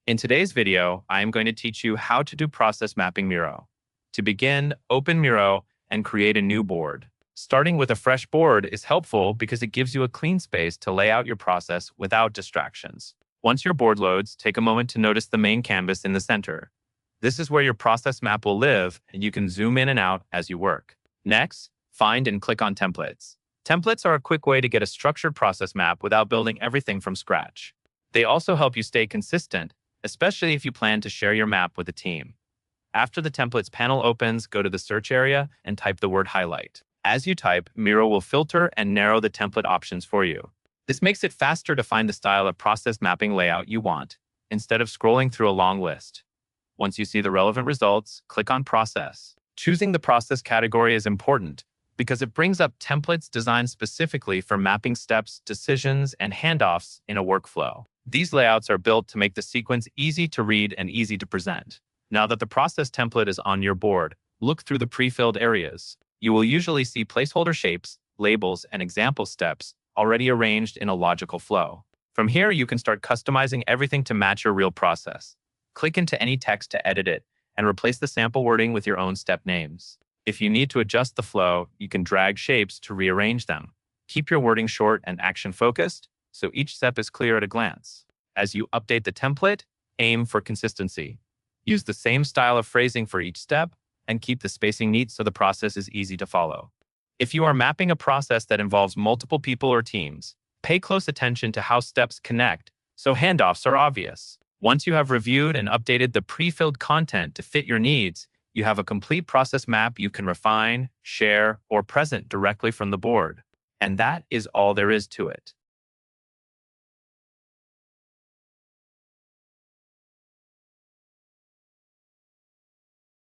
In today's video, I am going to teach you how to do process mapping Miro. To begin, open Miro and create a new board. Starting with a fresh board is helpful because it gives you a clean space to lay out your process without distractions. Once your board loads, take a moment to notice the main canvas in the center. This is where your process map will live, and you can zoom in and out as you work. Next, find and click on templates. Templates are a quick way to get a structured process map without building everything from scratch. They also help you stay consistent, especially if you plan to share your map with a team. After the templates panel opens, go to the search area and type the word highlight. As you type, Miro will filter and narrow the template options for you. This makes it faster to find the style of process mapping layout you want, instead of scrolling through a long list. Once you see the relevant results, click on Process. Choosing the process category is important because it brings up templates designed specifically for mapping steps, decisions, and handoffs in a workflow. These layouts are built to make the sequence easy to read and easy to present. Now that the process template is on your board, look through the pre-filled areas. You will usually see placeholder shapes, labels, and example steps already arranged in a logical flow. From here, you can start customizing everything to match your real process. Click into any text to edit it and replace the sample wording with your own step names. If you need to adjust the flow, you can drag shapes to rearrange them. Keep your wording short and action-focused, so each step is clear at a glance. As you update the template, aim for consistency. Use the same style of phrasing for each step, and keep the spacing neat so the process is easy to follow. If you are mapping a process that involves multiple people or teams, pay close attention to how steps connect so handoffs are obvious. Once you have reviewed and updated the pre-filled content to fit your needs, you have a complete process map you can refine, share, or present directly from the board. And that is all there is to it.